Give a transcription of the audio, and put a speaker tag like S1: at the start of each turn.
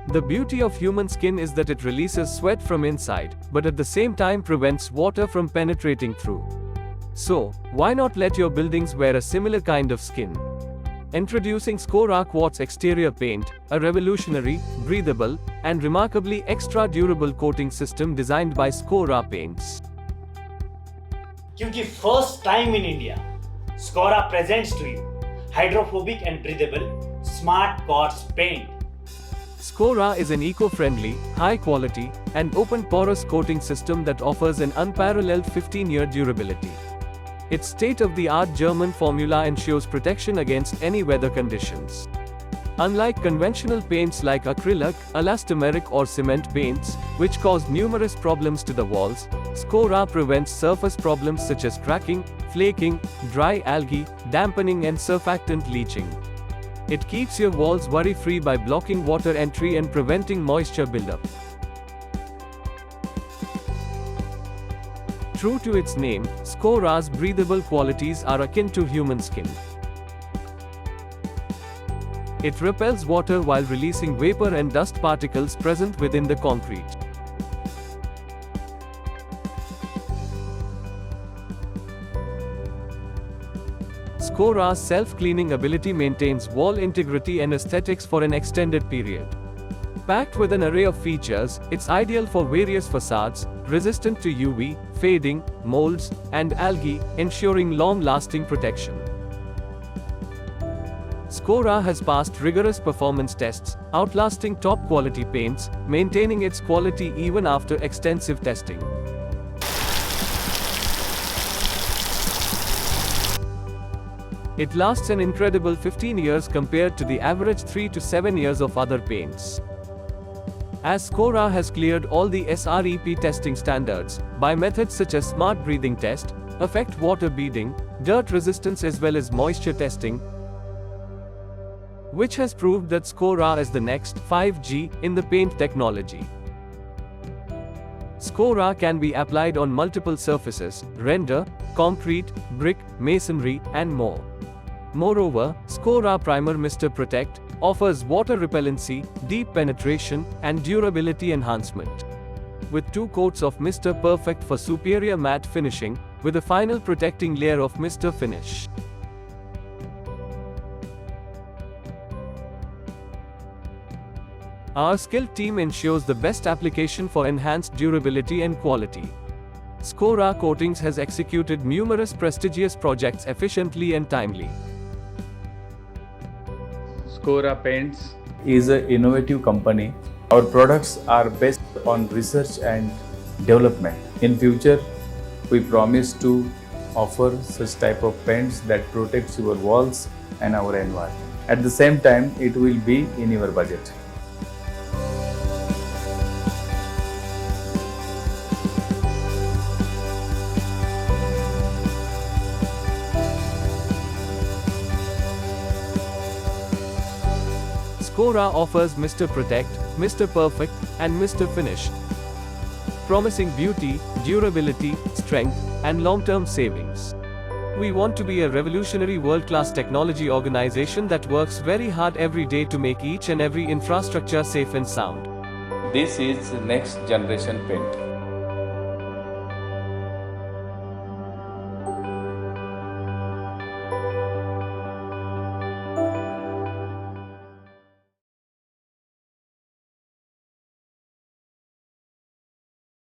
S1: The beauty of human skin is that it releases sweat from inside, but at the same time prevents water from penetrating through. So, why not let your buildings wear a similar kind of skin? Introducing Scora Quartz Exterior Paint, a revolutionary, breathable, and remarkably extra durable coating system designed by Scora Paints.
S2: क्योंकि first time in India Scora presents to you hydrophobic and breathable smart quartz paint.
S1: Scora is an eco-friendly, high-quality, and open-porous coating system that offers an unparalleled 15-year durability. Its state-of-the-art German formula ensures protection against any weather conditions. Unlike conventional paints like acrylic, elastomeric or cement paints, which cause numerous problems to the walls, Scora prevents surface problems such as cracking, flaking, dry algae, dampening and surfactant leaching. It keeps your walls worry-free by blocking water entry and preventing moisture buildup. True to its name, Scora's breathable qualities are akin to human skin. It repels water while releasing vapor and dust particles present within the concrete. Scora's self-cleaning ability maintains wall integrity and aesthetics for an extended period. Packed with an array of features, it's ideal for various facades, resistant to UV, fading, molds, and algae, ensuring long-lasting protection. Scora has passed rigorous performance tests, outlasting top-quality paints, maintaining its quality even after extensive testing. It lasts an incredible 15 years compared to the average 3 to 7 years of other paints. As Scora has cleared all the SREP testing standards, by methods such as smart breathing test, effect water beading, dirt resistance as well as moisture testing, which has proved that Scora is the next 5G in the paint technology. Scora can be applied on multiple surfaces, render, concrete, brick, masonry, and more. Moreover, Scora Primer Mr. Protect offers water repellency, deep penetration, and durability enhancement. With 2 coats of Mr. Perfect for superior matte finishing, with a final protecting layer of Mr. Finish. Our skilled team ensures the best application for enhanced durability and quality. Scora Coatings has executed numerous prestigious projects efficiently and timely.
S3: Scora Paints is an innovative company. Our products are based on research and development. In future, we promise to offer such type of paints that protects your walls and our environment. At the same time, it will be in your budget.
S1: Scora offers Mr. Protect, Mr. Perfect, and Mr. Finish, promising beauty, durability, strength, and long-term savings. We want to be a revolutionary world-class technology organization that works very hard every day to make each and every infrastructure safe and sound.
S3: This is next generation paint.